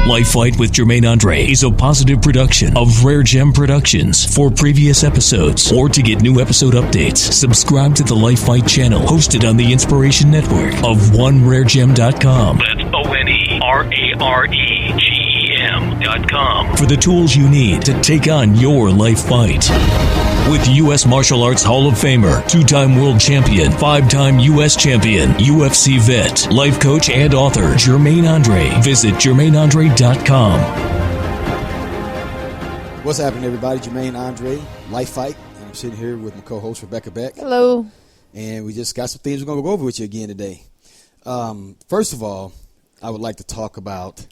LifeFight with Jermaine Andre is a positive production of RareGem Productions. For previous episodes or to get new episode updates, subscribe to the LifeFight channel hosted on the Inspiration Network of OneRareGem.com. That's OneRaregem.com for the tools you need to take on your life fight. With U.S. Martial Arts Hall of Famer, two-time world champion, five-time U.S. champion, UFC vet, life coach, and author, Jermaine Andre. Visit JermaineAndre.com. What's happening, everybody? Jermaine Andre, LifeFight. And I'm sitting here with my co-host, Rebekah Beck. Hello. And we just got some things we're going to go over with you again today. First of all, I would like to talk about...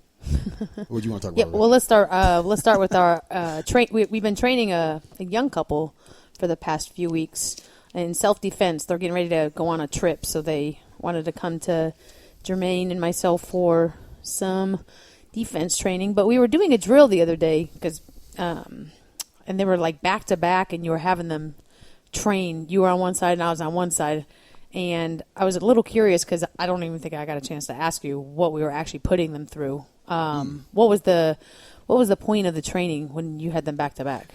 What do you want to talk about? Yeah, well, let's start with our train. We've been training a young couple for the past few weeks in self-defense. They're getting ready to go on a trip, so they wanted to come to Jermaine and myself for some defense training. But we were doing a drill the other day and they were like back to back, and you were having them train. You were on one side and I was on one side. And I was a little curious because I don't even think I got a chance to ask you what we were actually putting them through. What was the point of the training when you had them back to back?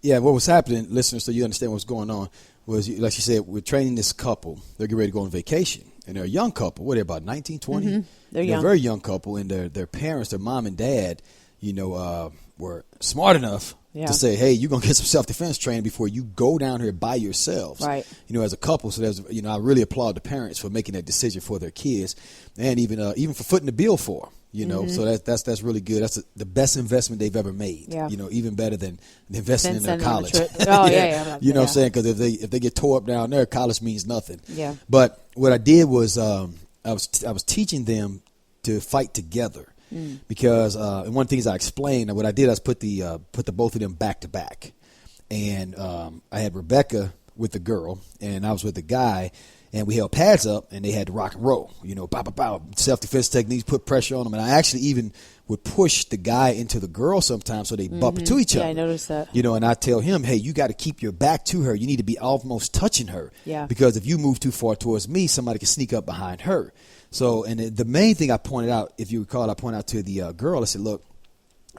Yeah, what was happening, listeners, so you understand what's going on, was, like you said, we're training this couple. They're getting ready to go on vacation. And they're a young couple. What are they, about 19, 20? Mm-hmm. They're young. They're a very young couple. And their parents, their mom and dad, were smart enough to say, hey, you're going to get some self-defense training before you go down here by yourselves, right? As a couple. So there's, I really applaud the parents for making that decision for their kids, and even for footing the bill for them, So that's really good. That's the best investment they've ever made. Yeah. Even better than investing in their college. Oh yeah. You know what I'm saying? Because if they get tore up down there, college means nothing. Yeah. But what I did was I was teaching them to fight together. Because and one of the things I explained, what I did, I was put the both of them back to back, and I had Rebekah with the girl, and I was with the guy, and we held pads up, and they had to rock and roll, bow, bow, bow, self-defense techniques, put pressure on them, and I actually even would push the guy into the girl sometimes so they bump into each other. Yeah, I noticed that. And I tell him, hey, you got to keep your back to her. You need to be almost touching her. Yeah. Because if you move too far towards me, somebody can sneak up behind her. So, and the main thing I pointed out, if you recall, I pointed out to the girl, I said, look,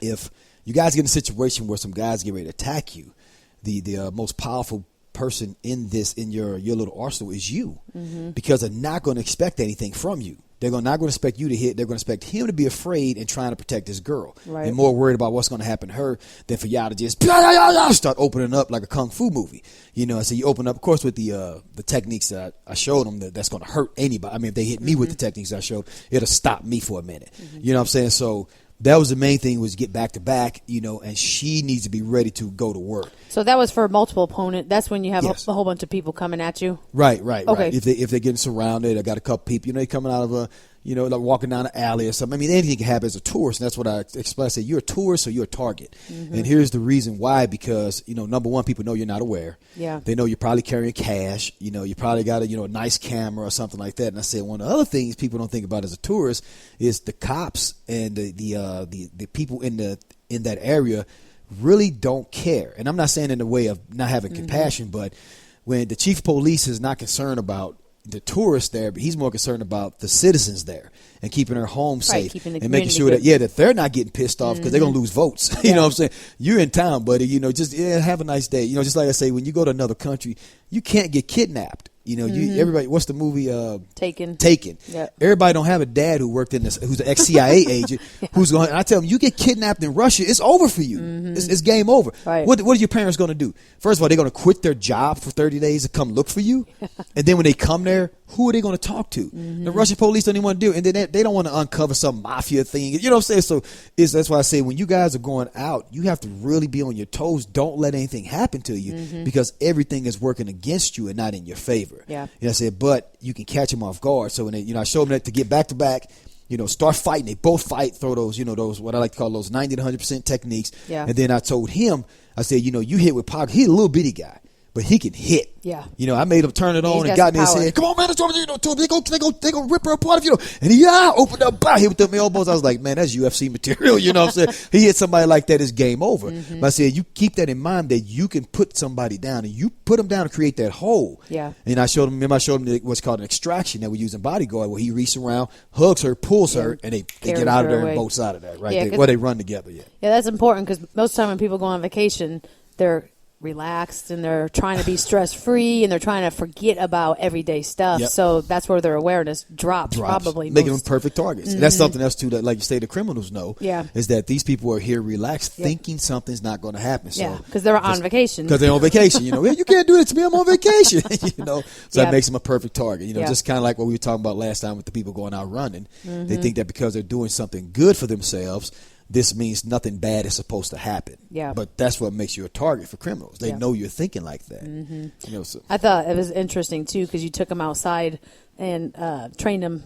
if you guys get in a situation where some guys get ready to attack you, the most powerful person in your little arsenal is you, because they're not going to expect anything from you. They're not going to expect you to hit. They're going to expect him to be afraid and trying to protect this girl, and more worried about what's going to happen to her than for y'all to just start opening up like a kung fu movie. So you open up, of course, with the techniques that I showed them that's going to hurt anybody. I mean, if they hit me with the techniques I showed, it'll stop me for a minute. You know what I'm saying? So that was the main thing, was get back to back, and she needs to be ready to go to work. So that was for multiple opponent. That's when you have a whole bunch of people coming at you. Right. Okay. Right. If they're getting surrounded, I got a couple people, they coming out of like walking down an alley or something. I mean, anything can happen as a tourist. And that's what I explained. I said, you're a tourist, so you're a target. And here's the reason why, because, number one, people know you're not aware. Yeah. They know you're probably carrying cash. You probably got a nice camera or something like that. And I said, one of the other things people don't think about as a tourist is the cops and the people in that area really don't care. And I'm not saying in the way of not having compassion, but when the chief of police is not concerned about the tourists there, but he's more concerned about the citizens there and keeping their home safe, and making sure that they're not getting pissed off because they're going to lose votes. You know what I'm saying? You're in town, buddy. Just have a nice day. Just like I say, when you go to another country, you can't get kidnapped. Everybody, what's the movie? Taken. Yeah. Everybody don't have a dad who worked in this, who's an ex-CIA agent, who's going. And I tell them, you get kidnapped in Russia, it's over for you. It's game over. Right. What are your parents going to do? First of all, they're going to quit their job for 30 days to come look for you, and then when they come there, who are they going to talk to? The Russian police don't even want to do it, and then they don't want to uncover some mafia thing. You know what I'm saying? So that's why I say, when you guys are going out, you have to really be on your toes. Don't let anything happen to you, because everything is working against you and not in your favor. Yeah. I said, but you can catch them off guard. So when I showed them that to get back to back, start fighting. They both fight, throw those, those, what I like to call those 90 to 100% techniques. Yeah. And then I told him, I said, you hit with pocket. He's a little bitty guy, but he can hit. Yeah. You know, I made him turn it on and got in his head. Come on, man, they go rip her apart if you know. And he opened up, hit with them elbows. I was like, man, that's UFC material. You know what I'm saying? He hit somebody like that, it's game over. But I said, you keep that in mind that you can put somebody down, and you put them down to create that hole. Yeah. And I showed him what's called an extraction that we use in bodyguard, where he reaches around, hugs her, pulls her, and they get out of there and bolts out of that, right? Yeah, they run together. Yeah, that's important, because most of the time when people go on vacation, they're relaxed and they're trying to be stress free and they're trying to forget about everyday stuff. So that's where their awareness drops. Probably making them perfect targets. And that's something else too that, like you say, the criminals know. Is that these people are here relaxed, thinking something's not going to happen. So because they're on vacation. Because they're on vacation. You know, you can't do that to me. I'm on vacation. You know, so that makes them a perfect target. You know, just kind of like what we were talking about last time with the people going out running. They think that because they're doing something good for themselves, this means nothing bad is supposed to happen. Yeah. But that's what makes you a target for criminals. They know you're thinking like that. You know, so. I thought it was interesting, too, because you took them outside and trained them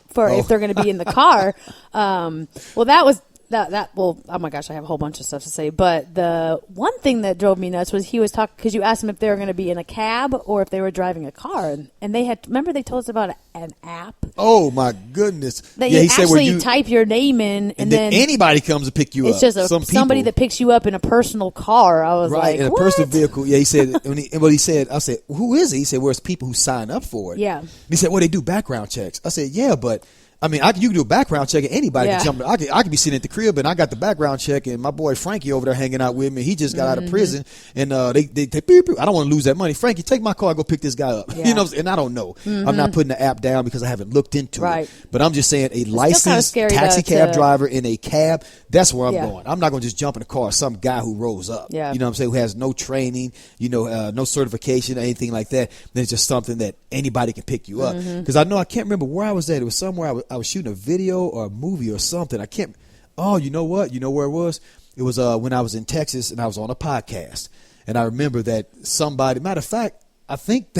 for if they're going to be in the car. Well, that was... well, oh my gosh, I have a whole bunch of stuff to say. But the one thing that drove me nuts was he was talking, because you asked him if they were going to be in a cab or if they were driving a car. And they had, remember they told us about an app? Oh my goodness. That you actually type your name in and then anybody comes to pick you up. It's just somebody that picks you up in a personal car. I was like, in a personal vehicle. Yeah, he said, I said, who is it? He said, well, it's people who sign up for it. Yeah. And he said, well, they do background checks. I said, yeah, but I mean, you can do a background check and anybody can jump. I could be sitting at the crib and I got the background check and my boy Frankie over there hanging out with me. He just got out of prison and they beep, beep. I don't want to lose that money. Frankie, take my car, go pick this guy up. Yeah. You know, and I don't know. I'm not putting the app down because I haven't looked into it. But I'm just saying a licensed taxi cab driver in a cab, that's where I'm going. I'm not going to just jump in the car of some guy who rolls up. You know what I'm saying? Who has no training, no certification or anything like that. Then it's just something that anybody can pick you up. Because I know I can't remember where I was at. It was somewhere I was shooting a video or a movie or something. I can't. Oh, you know what? You know where it was? It was when I was in Texas and I was on a podcast. And I remember that somebody. Matter of fact, I think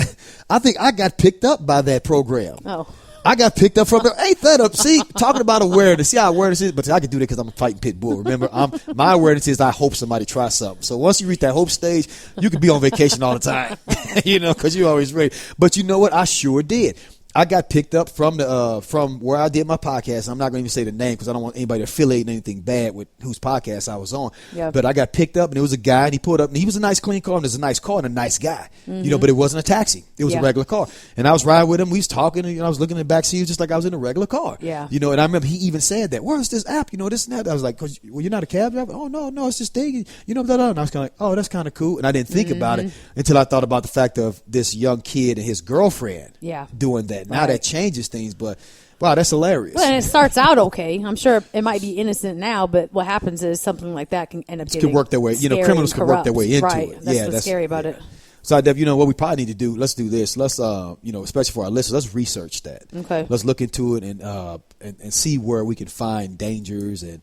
I got picked up by that program. Oh. I got picked up from there. Ain't that up? See, talking about awareness. See how awareness is? But I can do that because I'm a fighting pit bull. Remember, my awareness is I hope somebody tries something. So once you reach that hope stage, you can be on vacation all the time, because you're always ready. But you know what? I sure did. I got picked up from where I did my podcast. I'm not going to even say the name because I don't want anybody affiliating anything bad with whose podcast I was on. Yeah. But I got picked up and it was a guy and he pulled up and he was a nice, clean car and it was a nice car and a nice guy. But it wasn't a taxi. It was a regular car. And I was riding with him. We was talking and I was looking in the back seat just like I was in a regular car. Yeah. And I remember he even said that. Where's this app? This and that. I was like, well, you're not a cab driver? Oh, no, it's this thing. And I was kind of like, oh, that's kind of cool. And I didn't think about it until I thought about the fact of this young kid and his girlfriend doing that. Now that changes things, but wow, that's hilarious. Well, and it starts out okay. I'm sure it might be innocent now, but what happens is something like that can end up getting work their way. Criminals can work their way into it. That's what's scary about it. So, Dev, what we probably need to do, let's do this. Let's, especially for our listeners, let's research that. Okay. Let's look into it and see where we can find dangers and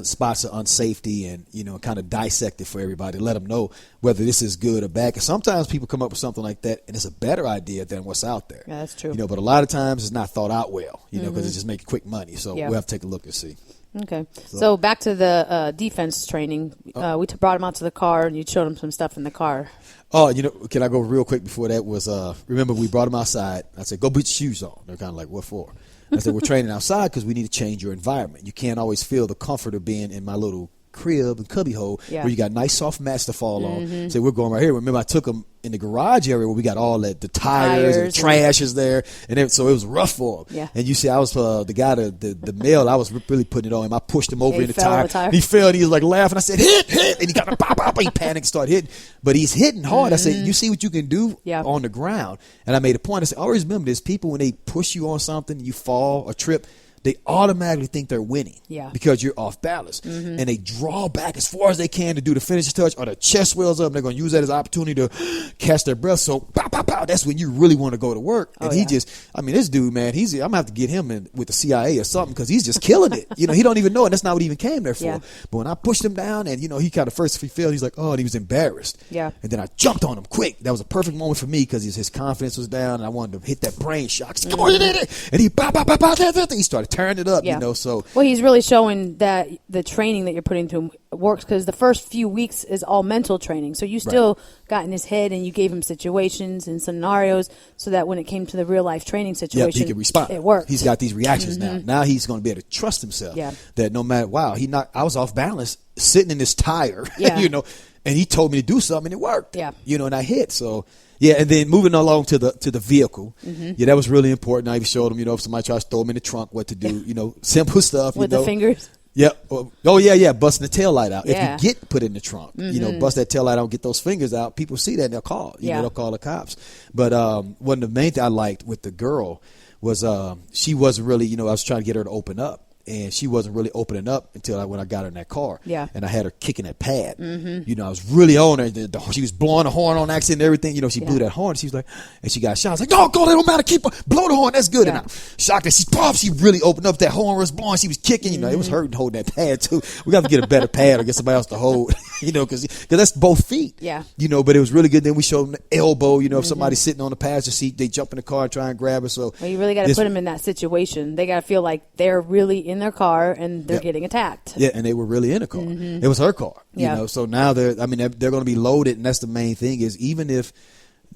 spots of unsafety and, kind of dissect it for everybody. Let them know whether this is good or bad. Because sometimes people come up with something like that and it's a better idea than what's out there. Yeah, that's true. But a lot of times it's not thought out well, because it's just making quick money. So we'll have to take a look and see. Okay. So back to the defense training. We brought him out to the car and you showed him some stuff in the car. Oh, can I go real quick before that was, remember we brought him outside. I said, go put your shoes on. They're kind of like, what for? I said, we're training outside because we need to change your environment. You can't always feel the comfort of being in my little crib and cubby hole where you got nice soft mats to fall on. So we're going right here. Remember, I took them in the garage area where we got all that, the tires and the trash is there. And so it was rough for him. Yeah. And you see, I was the guy, the male, I was really putting it on him. I pushed him over in the tire. He fell and he was like laughing. I said, hit. And he got a pop. He panicked, started hitting. But he's hitting hard. I said, you see what you can do on the ground. And I made a point. I said, always remember this. People, when they push you on something, you fall or trip, they automatically think they're winning because you're off balance. And they draw back as far as they can to do the finishing touch or the chest swells up. And they're going to use that as an opportunity to catch their breath. So, pow, pow, pow, that's when you really want to go to work. And this dude, man, I'm going to have to get him in with the CIA or something because he's just killing it. He don't even know it. That's not what he even came there for. Yeah. But when I pushed him down and, he kind of first he failed, he's like, oh, and he was embarrassed. Yeah. And then I jumped on him quick. That was a perfect moment for me because his confidence was down and I wanted to hit that brain shock. Said, come on, you did it. And he, pow, pow, pow, pow, he started turning it up, so. Well, he's really showing that the training that you're putting into him works because the first few weeks is all mental training. So you still got in his head and you gave him situations and scenarios so that when it came to the real life training situation, he could respond. It worked. He's got these reactions now. Now he's going to be able to trust himself. That no matter, I was off balance sitting in this tire, and he told me to do something and it worked. And I hit. So and then moving along to the vehicle. That was really important. I even showed him, if somebody tries to throw him in the trunk, what to do, simple stuff. With the fingers. Yeah. Oh, yeah. Busting the tail light out. If you get put in the trunk, bust that tail light out, get those fingers out. People see that and they'll call. They'll call the cops. But one of the main things I liked with the girl was she wasn't really, I was trying to get her to open up. And she wasn't really opening up until when I got her in that car. And I had her kicking that pad. I was really on her. She was blowing the horn on accident and everything. She blew that horn. She was like, and she got shot. I was like, no, go, it don't matter. Keep her. Blow the horn. That's good. And I shocked that she really opened up. That horn was blowing. She was kicking. It was hurting holding that pad too. We got to get a better pad or get somebody else to hold, because that's both feet. But it was really good. Then we showed them the elbow. If somebody's sitting on the passenger seat, they jump in the car and try and grab her. So you really got to put them in that situation. They got to feel like they're really in their car and they're getting attacked. And they were really in a car. It was her car. So now they're going to be loaded, and that's the main thing is even if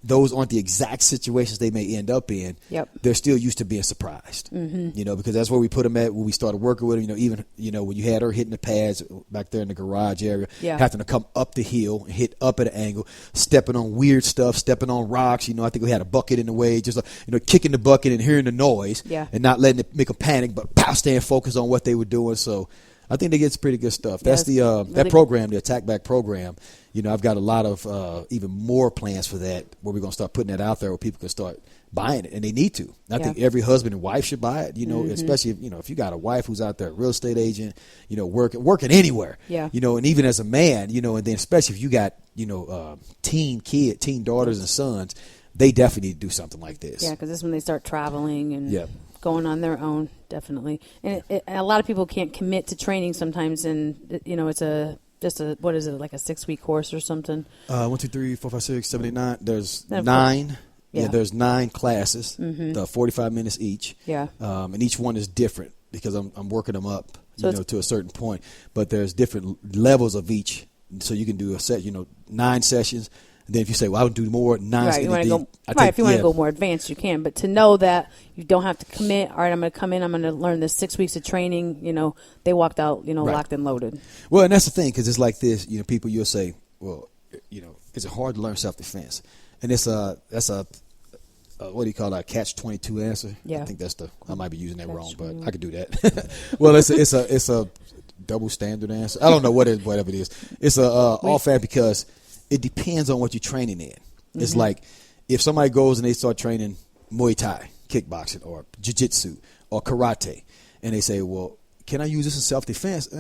those aren't the exact situations they may end up in, they're still used to being surprised. Because that's where we put them at when we started working with them. Even when you had her hitting the pads back there in the garage area, having to come up the hill, hit up at an angle, stepping on weird stuff, stepping on rocks. I think we had a bucket in the way, just kicking the bucket and hearing the noise, and not letting it make them panic, but staying focused on what they were doing. So I think they get some pretty good stuff. That's the that program, the Attack Back program. I've got a lot of even more plans for that, where we're going to start putting that out there where people can start buying it, and they need to. I think every husband and wife should buy it, especially if you got a wife who's out there, a real estate agent, working anywhere, and even as a man, and then especially if you got, teen daughters and sons, they definitely need to do something like this. Yeah, because this is when they start traveling and going on their own, definitely. And a lot of people can't commit to training sometimes, and, it's just a what is it, like a 6-week course or something? 1, 2, 3, 4, 5, 6, 7, 8, 9. There's 9. There's 9 classes, 45 minutes each. And each one is different because I'm working them up, to a certain point. But there's different levels of each, so you can do a set, 9 sessions. And then if you say, well, I would do more, 9 if you want to go more advanced, you can. But to know that you don't have to commit, all right, I'm going to come in, I'm going to learn this 6 weeks of training, they walked out, locked and loaded. Well, and that's the thing, because it's like this, people, you'll say, well, is it hard to learn self-defense? And that's a what do you call that, catch-22 answer? I think that's I might be using that wrong, but I could do that. Well, it's a double standard answer. I don't know whatever it is. It's all fair because it depends on what you're training in. It's like if somebody goes and they start training Muay Thai, kickboxing, or jiu-jitsu, or karate, and they say, well, can I use this in self-defense?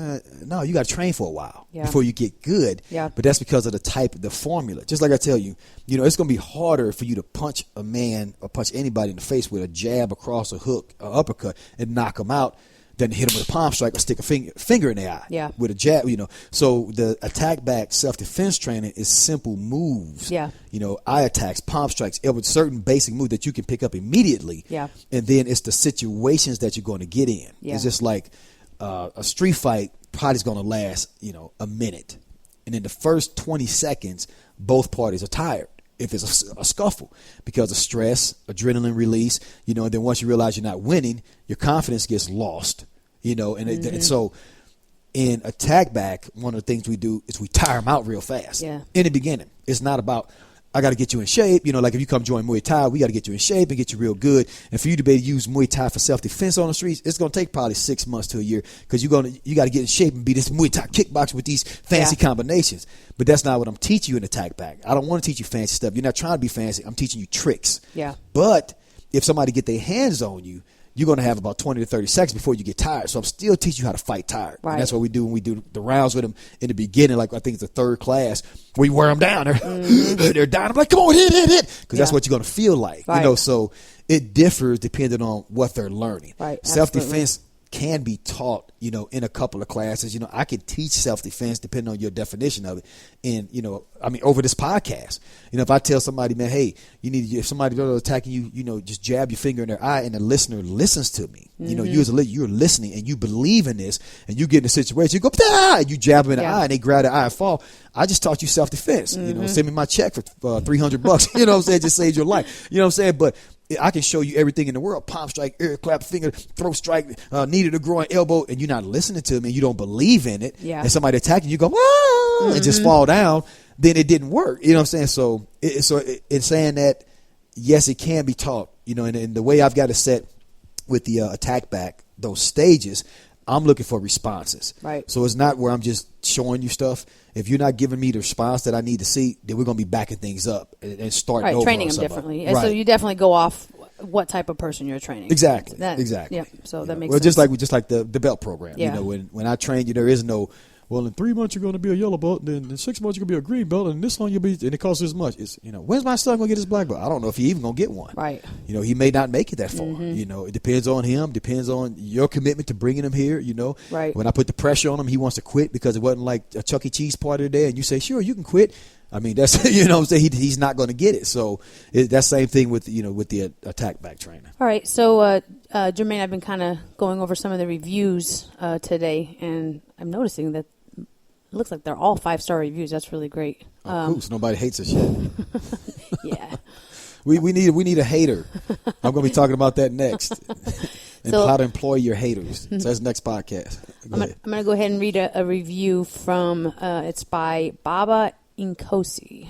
No, you got to train for a while before you get good. But that's because of the formula. Just like I tell you, it's going to be harder for you to punch a man or punch anybody in the face with a jab, across, a hook, or uppercut, and knock them out than to hit them with a palm strike or stick a finger in their eye with a jab. So the Attack Back self-defense training is simple moves. Eye attacks, palm strikes, with certain basic moves that you can pick up immediately. And then it's the situations that you're going to get in. It's just like a street fight probably is going to last, a minute. And in the first 20 seconds, both parties are tired. If it's a scuffle, because of stress, adrenaline release, and then once you realize you're not winning, your confidence gets lost, and so in Attack Back, one of the things we do is we tire them out real fast. In the beginning. It's not about, I got to get you in shape. Like if you come join Muay Thai, we got to get you in shape and get you real good. And for you to be able to use Muay Thai for self-defense on the streets, it's going to take probably 6 months to a year because you got to get in shape and be this Muay Thai kickboxer with these fancy combinations. But that's not what I'm teaching you in Attack Back. I don't want to teach you fancy stuff. You're not trying to be fancy. I'm teaching you tricks. But if somebody get their hands on you, you're going to have about 20 to 30 seconds before you get tired. So I'm still teaching you how to fight tired. And that's what we do when we do the rounds with them in the beginning. Like I think it's the 3rd class. We wear them down. They're down. I'm like, come on, hit. Because that's what you're going to feel like. So it differs depending on what they're learning. Self-defense can be taught, in a couple of classes. I could teach self-defense depending on your definition of it. And, over this podcast, if I tell somebody, man, hey, if somebody attacking you, just jab your finger in their eye, and the listener listens to me. You're listening and you believe in this, and you get in a situation, you go, and you jab them in the eye and they grab the eye and fall. I just taught you self-defense. Send me my check for $300. You know what I'm saying? Just saved your life. You know what I'm saying? But I can show you everything in the world: palm strike, ear clap, finger, throat strike, knee to the groin, elbow, and you're not listening to me and you don't believe in it. Yeah. And somebody attacking you, go, and just fall down. Then it didn't work. You know what I'm saying? So it's saying that, yes, it can be taught. And the way I've got it set with the attack back, those stages, I'm looking for responses. Right. So it's not where I'm just showing you stuff. If you're not giving me the response that I need to see, then we're going to be backing things up and starting over. Training them differently. Right. So you definitely go off what type of person you're training. Exactly. Exactly. Yeah. So that makes sense. Just like the belt program. Yeah. When I train you, there is no, well, in 3 months you're going to be a yellow belt, then in 6 months you're going to be a green belt, and this long you'll be, and it costs this much. It's, when's my son going to get his black belt? I don't know if he even going to get one. Right. He may not make it that far. It depends on him, depends on your commitment to bringing him here. Right. When I put the pressure on him, he wants to quit because it wasn't like a Chuck E. Cheese party today, and you say, sure, you can quit. I mean, that's, what I'm saying, he's not going to get it. So that same thing with, with the attack back trainer. All right. So, Jermaine, I've been kind of going over some of the reviews today, and I'm noticing that it looks like they're all 5-star reviews. That's really great. Cool. So nobody hates us yet. Yeah. we need a hater. I'm going to be talking about that next. And how to employ your haters. So that's next podcast. I'm going to go ahead and read a review from, it's by Baba Inkosi.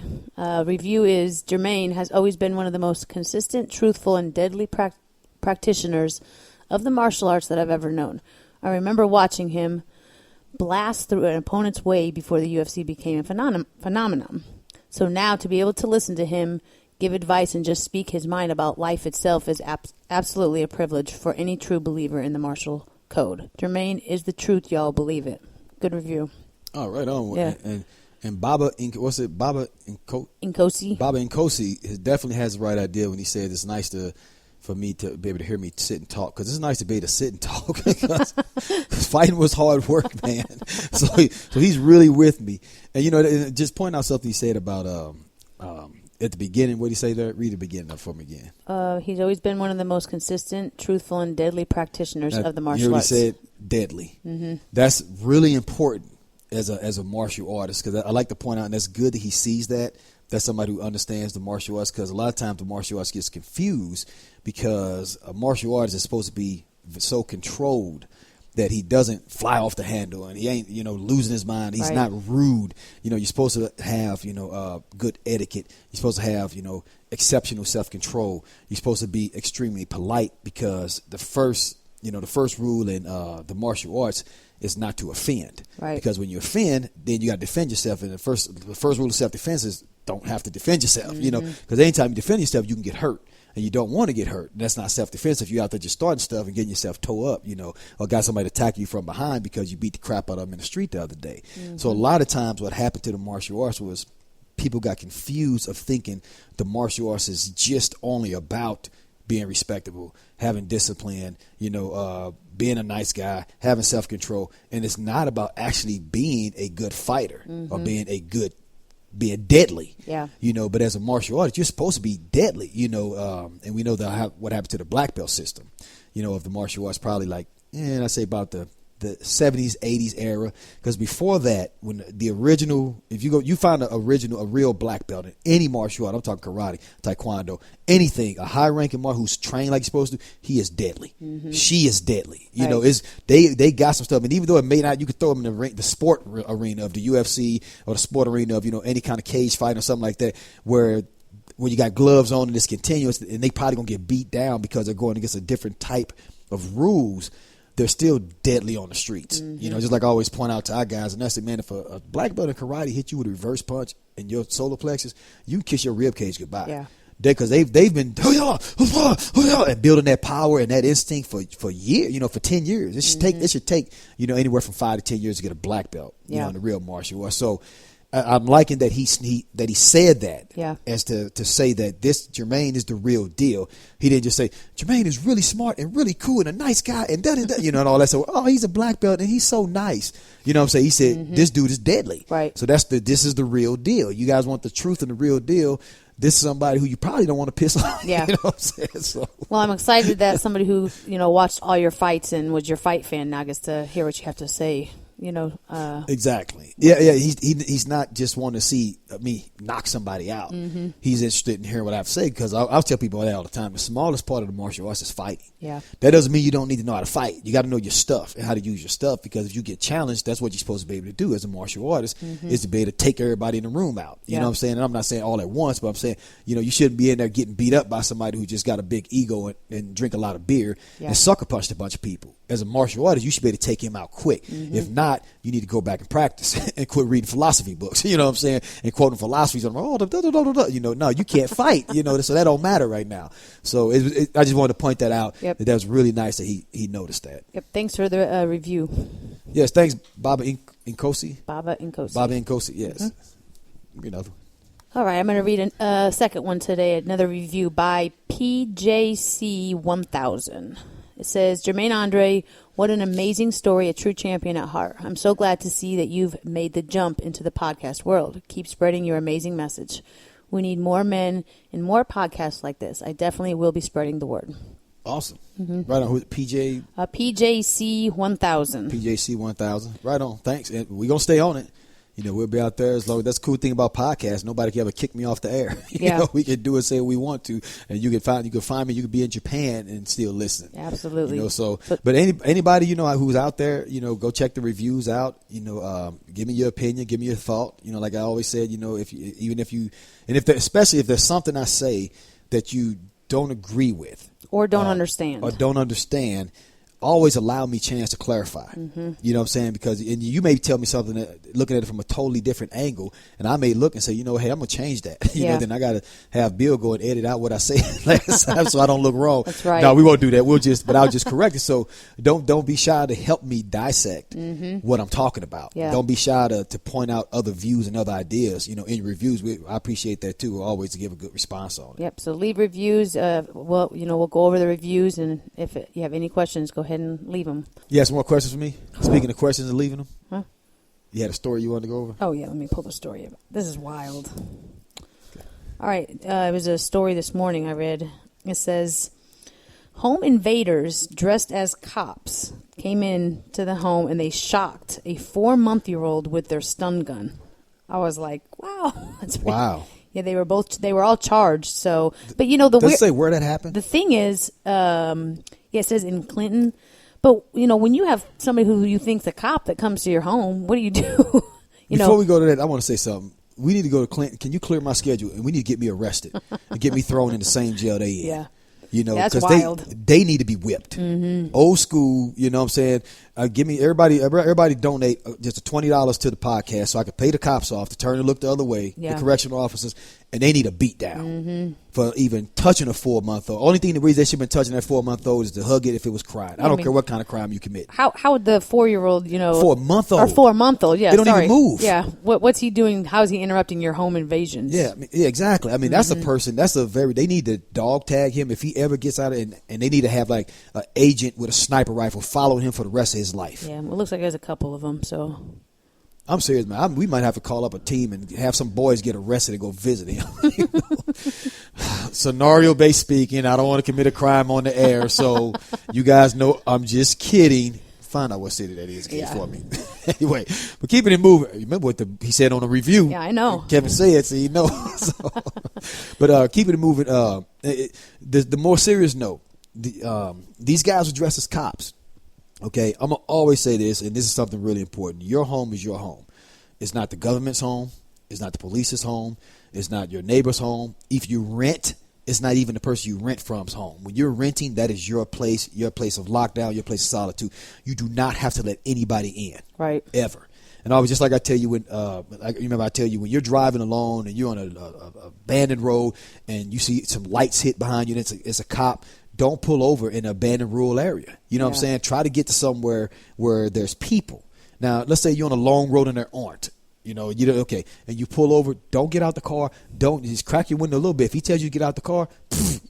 Review is, Jermaine has always been one of the most consistent, truthful, and deadly practitioners of the martial arts that I've ever known. I remember watching him blast through an opponent's way before the UFC became a phenomenon. So now to be able to listen to him give advice and just speak his mind about life itself is absolutely a privilege for any true believer in the martial code. Jermaine is the truth, y'all. Believe it. Good review. Oh, right on. Yeah. And Baba, what's it? Baba Inkosi. Baba Inkosi definitely has the right idea when he said it's nice for me to be able to hear me sit and talk, because it's nice to be able to sit and talk because fighting was hard work, man. So he's really with me. And, just point out something he said about at the beginning. What did he say there? Read the beginning up for me again. He's always been one of the most consistent, truthful, and deadly practitioners of the martial arts. You said deadly. Mm-hmm. That's really important as a martial artist, because I like to point out, and that's good that he sees that. That's somebody who understands the martial arts, because a lot of times the martial arts gets confused because a martial artist is supposed to be so controlled that he doesn't fly off the handle and he ain't, losing his mind. He's not rude. You're supposed to have, good etiquette. You're supposed to have, exceptional self-control. You're supposed to be extremely polite, because the first rule in the martial arts is not to offend. Right. Because when you offend, then you got to defend yourself. And the first rule of self-defense is don't have to defend yourself, because anytime you defend yourself, you can get hurt. And you don't want to get hurt. That's not self-defense if you're out there just starting stuff and getting yourself towed up, or got somebody attack you from behind because you beat the crap out of them in the street the other day. Mm-hmm. So a lot of times what happened to the martial arts was people got confused of thinking the martial arts is just only about being respectable, having discipline, being a nice guy, having self-control. And it's not about actually being a good fighter or being deadly, but as a martial artist, you're supposed to be deadly, and we know what happened to the black belt system, of the martial arts, probably like, I say about the 70s, 80s era, because before that, when the original, if you find a real black belt in any martial art, I'm talking karate, taekwondo, anything, a high ranking martial who's trained like he's supposed to, he is deadly. Mm-hmm. She is deadly. They got some stuff, and even though it may not, you could throw them in the sport arena of the UFC or the sport arena of any kind of cage fight or something like that, where you got gloves on and it's continuous, and they probably gonna get beat down because they're going against a different type of rules. They're still deadly on the streets. Mm-hmm. Just like I always point out to our guys, and that's it, man, if a black belt in karate hit you with a reverse punch in your solar plexus, you can kiss your rib cage goodbye. Yeah. Because they've been and building that power and that instinct for years, for 10 years. It should take anywhere from 5 to 10 years to get a black belt, in the real martial arts. So I'm liking that he said that. Yeah. As to say that this Jermaine is the real deal. He didn't just say Jermaine is really smart and really cool and a nice guy and da da da, and all that. So he's a black belt and he's so nice. You know what I'm saying? He said this dude is deadly. Right. So this is the real deal. You guys want the truth and the real deal. This is somebody who you probably don't want to piss off. Yeah. You know what I'm saying? So. Well, I'm excited that somebody who, watched all your fights and was your fight fan now gets to hear what you have to say. Exactly. Yeah. He's not just wanting to see me knock somebody out. Mm-hmm. He's interested in hearing what I have to say, because I'll tell people that all the time. The smallest part of the martial arts is fighting. Yeah. That doesn't mean you don't need to know how to fight. You got to know your stuff and how to use your stuff, because if you get challenged, that's what you're supposed to be able to do as a martial artist, is to be able to take everybody in the room out. You know what I'm saying? And I'm not saying all at once, but I'm saying, you shouldn't be in there getting beat up by somebody who just got a big ego and drink a lot of beer and sucker punched a bunch of people. As a martial artist, you should be able to take him out quick. If not, you need to go back and practice and quit reading philosophy books. You know what I'm saying? And quoting philosophies on no, you can't fight. So that don't matter right now. So I just wanted to point that out. Yep. That was really nice that he noticed that. Yep. Thanks for the review. Yes, thanks, Baba Nkosi. Baba Nkosi. Baba Nkosi. Yes. All right, I'm going to read a second one today. Another review by PJC1000. It says, Jermaine Andre, what an amazing story, a true champion at heart. I'm so glad to see that you've made the jump into the podcast world. Keep spreading your amazing message. We need more men and more podcasts like this. I definitely will be spreading the word. Awesome. Right on. Who's PJ? PJC1000. PJC1000. Right on. Thanks. And we're going to stay on it. We'll be out there as long. That's the cool thing about podcasts. Nobody can ever kick me off the air. We can do it, say what we want to, and you can find me. You can be in Japan and still listen. Absolutely. But anybody who's out there, go check the reviews out. Give me your opinion, give me your thought. Like I always said, especially if there's something I say that you don't agree with or don't understand, always allow me a chance to clarify. You know what I'm saying? Because you may tell me something looking at it from a totally different angle, and I may look and say, hey, I'm going to change that. Then I got to have Bill go and edit out what I say last time so I don't look wrong. That's right. No, we won't do that. I'll just correct it. So don't be shy to help me dissect what I'm talking about. Yeah. Don't be shy to point out other views and other ideas, in your reviews. I appreciate that too. We'll always give a good response on it. Yep. So leave reviews. We'll go over the reviews, and if you have any questions, go ahead and leave them. You have some more questions for me? Speaking of questions and leaving them? Huh? You had a story you wanted to go over? Oh, yeah. Let me pull the story up. This is wild. Okay. All right. It was a story this morning I read. It says, home invaders dressed as cops came in to the home and they shocked a 4-month-old with their stun gun. I was like, wow. That's pretty, wow. Yeah, they were all charged. So, but does it say where that happened? The thing is, it says in Clinton. But, when you have somebody who you think's a cop that comes to your home, what do you do? Before we go to that, I want to say something. We need to go to Clinton. Can you clear my schedule? And we need to get me arrested and get me thrown in the same jail they in. Yeah. That's wild. They need to be whipped. Old school, you know what I'm saying? Give me everybody donate just $20 to the podcast so I can pay the cops off to turn and look the other way, the correctional officers, and they need a beat down for even touching a 4-month-old. Only thing the reason they should have been touching that 4-month-old is to hug it if it was crying. I don't care what kind of crime you commit. How would the 4-year-old, 4-month-old or 4-month-old, yeah, they don't even move. Yeah, what's he doing? How is he interrupting your home invasions? Yeah, exactly. I mean, that's a person. They need to dog tag him if he ever gets out of it, and they need to have like an agent with a sniper rifle following him for the rest of his life. Yeah, it looks like there's a couple of them. So I'm serious, man. We might have to call up a team and have some boys get arrested and go visit him. Scenario-based speaking, I don't want to commit a crime on the air, so you guys know I'm just kidding. Find out what city that is for me. Anyway, but keeping it moving. Remember what he said on the review? Yeah, I know. Kevin said, so you know. But keeping it moving. The more serious note. These guys were dressed as cops. Okay, I'm going to always say this, and this is something really important. Your home is your home. It's not the government's home. It's not the police's home. It's not your neighbor's home. If you rent, it's not even the person you rent from's home. When you're renting, that is your place of lockdown, your place of solitude. You do not have to let anybody in. Right. Ever. And I was just like I tell you when when you're driving alone and you're on a abandoned road and you see some lights hit behind you and it's a cop, don't pull over in an abandoned rural area. You know what I'm saying? Try to get to somewhere where there's people. Now, let's say you're on a long road and there aren't. Okay. And you pull over, don't get out the car. Don't just crack your window a little bit. If he tells you to get out the car,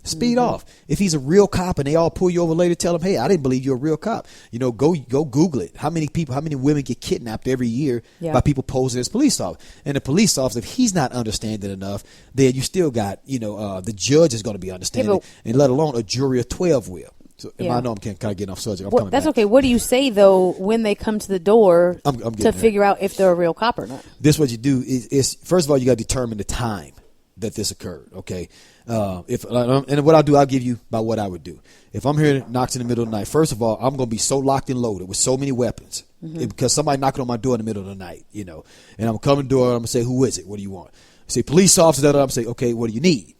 speed off. If he's a real cop and they all pull you over later, tell him, hey, I didn't believe you're a real cop. Go Google it. How many women get kidnapped every year by people posing as police officers? And the police officer, if he's not understanding enough, then you still got, the judge is going to be understanding, and let alone a jury of 12 will. So, I know I'm kind of getting off subject. That's okay. What do you say, though, when they come to the door to figure out if they're a real cop or not? This what you do is first of all, you got to determine the time that this occurred, okay? And what I'll do, I'll give you by what I would do. If I'm here knocked in the middle of the night, first of all, I'm going to be so locked and loaded with so many weapons because somebody knocking on my door in the middle of the night, and I'm coming to the door, I'm going to say, who is it? What do you want? Say, police officer, I'm going to say, okay, what do you need?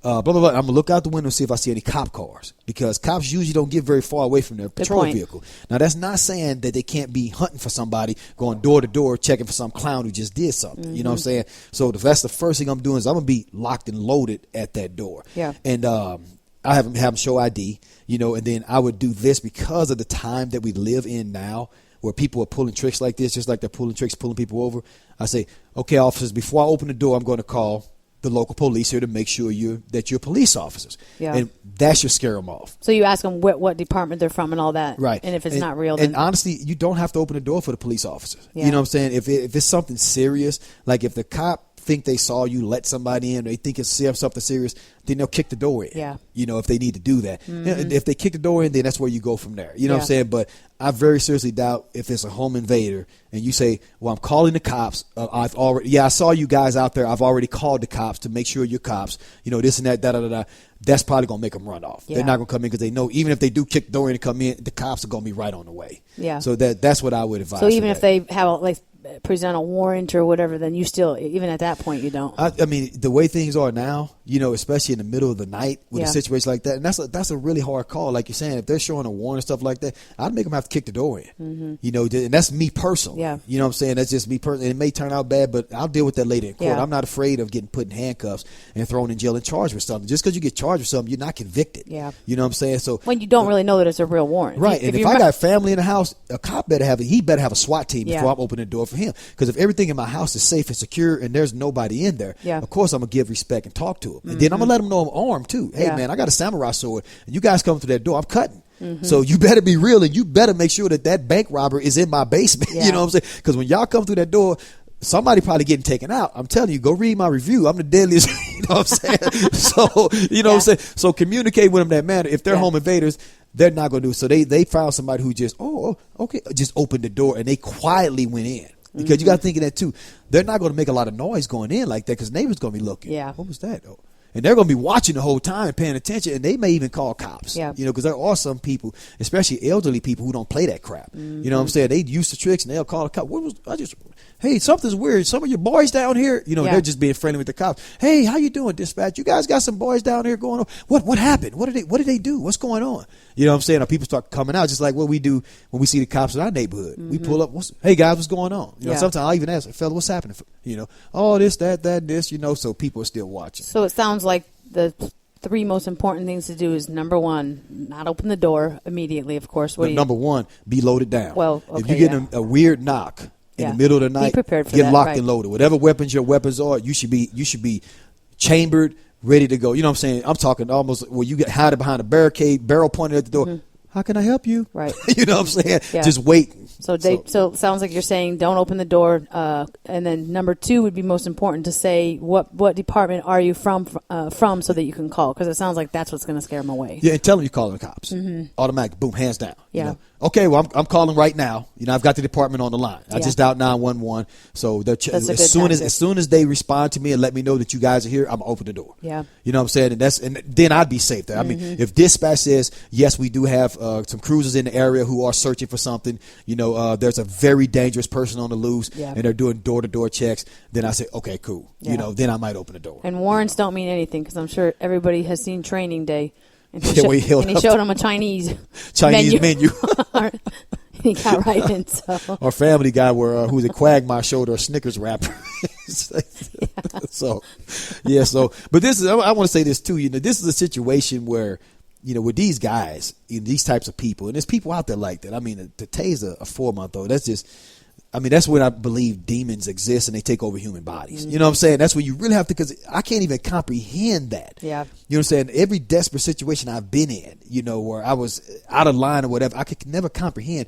Blah, blah, blah. I'm going to look out the window and see if I see any cop cars because cops usually don't get very far away from their patrol vehicle. Now, that's not saying that they can't be hunting for somebody, going door to door, checking for some clown who just did something. You know what I'm saying? So that's the first thing I'm doing is I'm going to be locked and loaded at that door. Yeah. And I have them show ID, and then I would do this because of the time that we live in now where people are pulling tricks like this, just like they're pulling tricks, pulling people over. I say, okay, officers, before I open the door, I'm going to call the local police here to make sure that you're police officers. Yeah. And that should scare them off. So you ask them what department they're from and all that. Right. And if it's not real, then. And honestly, you don't have to open the door for the police officers. Yeah. You know what I'm saying? If it's something serious, like if the cop think they saw you let somebody in, or they think it's something serious, then they'll kick the door in. Yeah. If they need to do that. If they kick the door in, then that's where you go from there. You know what I'm saying? But I very seriously doubt if it's a home invader and you say, well, I'm calling the cops. I saw you guys out there. I've already called the cops to make sure you're cops. This and that, da-da-da-da. That's probably going to make them run off. Yeah. They're not going to come in because they know even if they do kick the door in and come in, the cops are going to be right on the way. Yeah. So that's what I would advise. So even if they have present a warrant or whatever, then you still, even at that point, you don't. I mean, the way things are now, especially in the middle of the night with a situation like that, and that's a really hard call. Like you're saying, if they're showing a warrant and stuff like that, I'd make them have to kick the door in. And that's me personally. Yeah. You know what I'm saying? That's just me personally. It may turn out bad, but I'll deal with that later in court. Yeah. I'm not afraid of getting put in handcuffs and thrown in jail and charged with something. Just because you get charged with something, you're not convicted. Yeah. You know what I'm saying? So when you don't really know that it's a real warrant. Right. If I got family in the house, a cop better have a SWAT team before I'm opening the door for him. Because if everything in my house is safe and secure and there's nobody in there, of course I'm going to give respect and talk to him. And then I'm going to let them know I'm armed too. Hey, man, I got a samurai sword. And you guys come through that door, I'm cutting. So you better be real and you better make sure that bank robber is in my basement. You know what I'm saying? Because when y'all come through that door, somebody probably getting taken out. I'm telling you, go read my review. I'm the deadliest. You know what I'm saying? So, you know what I'm saying? So communicate with them that manner. If they're home invaders, they're not going to do it. So they found somebody who just, just opened the door and they quietly went in. Because you got to think of that too. They're not going to make a lot of noise going in like that because neighbors going to be looking. Yeah. What was that though? And they're going to be watching the whole time and paying attention, and they may even call cops. Yeah. Because there are some people, especially elderly people, who don't play that crap. You know what I'm saying? They use the tricks, and they'll call the cop. Hey, something's weird. Some of your boys down here, they're just being friendly with the cops. Hey, how you doing, dispatch? You guys got some boys down here going on. What happened? What did they do? What's going on? You know what I'm saying? Or people start coming out just like what we do when we see the cops in our neighborhood. We pull up. Hey guys, what's going on? Sometimes I'll even ask, fella, what's happening? This, that, this. So people are still watching. So it sounds like the three most important things to do is number one, not open the door immediately. Of course. Number one, be loaded down. Well, okay, if you get a weird knock in the middle of the night, be prepared for get that, locked and loaded. Whatever your weapons are, you should be chambered, ready to go. You know what I'm saying? I'm talking almost where you get hiding behind a barricade, barrel pointed at the door. How can I help you? Right. You know what I'm saying? Yeah. Just waiting. So it sounds like you're saying don't open the door. And then number two would be most important to say what department are you from so that you can call, because it sounds like that's what's going to scare them away. Yeah, and tell them you're calling the cops. Automatic, boom, hands down. Yeah. Okay, well, I'm calling right now. I've got the department on the line. I just dialed 911. So as soon as they respond to me and let me know that you guys are here, I'm open the door. Yeah. You know what I'm saying? And then I'd be safe there. I mean, if dispatch says, yes, we do have some cruisers in the area who are searching for something, there's a very dangerous person on the loose and they're doing door-to-door checks, then I say, okay, cool. Yeah. Then I might open the door. And warrants don't mean anything, because I'm sure everybody has seen Training Day. And he showed him a Chinese menu. He got right in. So. Or Family Guy, where who's a Quagmire showed her a Snickers wrapper. But this is, I want to say this too. This is a situation where, with these guys, these types of people, and there's people out there like that. I mean, to tase a 4-month-old, that's just, I mean, that's when I believe demons exist and they take over human bodies. You know what I'm saying? That's when you really have to, because I can't even comprehend that. Yeah. You know what I'm saying? Every desperate situation I've been in, you know, where I was out of line or whatever, I could never comprehend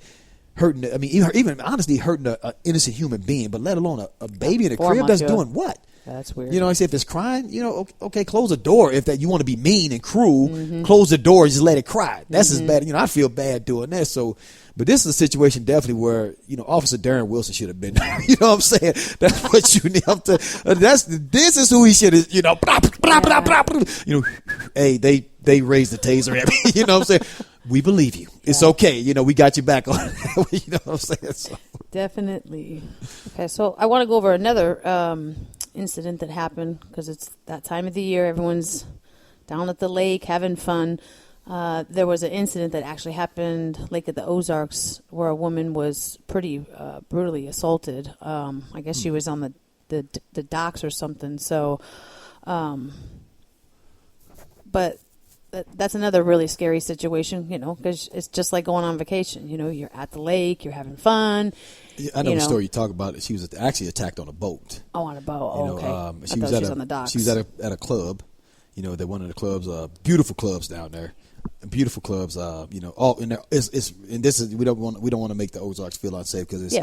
hurting, I mean, even honestly hurting an innocent human being, but let alone a baby in a crib that's doing what? That's weird. You know, I say if it's crying, you know, okay, close the door. If that you want to be mean and cruel, close the door and just let it cry. That's as bad. You know, I feel bad doing that. So, but this is a situation definitely where, you know, Officer Darren Wilson should have been there. You know what I'm saying? That's what you need to. This is who he should have. You know, you know, hey, they raised the taser at me. You know what I'm saying? We believe you. It's okay. You know, we got you back on. You know what I'm saying? So. Definitely. Okay, so I want to go over another incident that happened because it's that time of the year. Everyone's down at the lake having fun. There was an incident that actually happened Lake at the Ozarks where a woman was pretty brutally assaulted. I guess she was on the docks or something. So, but that's another really scary situation, you know, because it's just like going on vacation. You know, you're at the lake, you're having fun. Yeah, I know the story you talk about. She was actually attacked on a boat. Oh, on a boat. Oh, okay. She was on the docks. She was at a club. You know, they're one of the clubs, beautiful clubs down there. Beautiful clubs, you know, all in there. We don't want to make the Ozarks feel unsafe because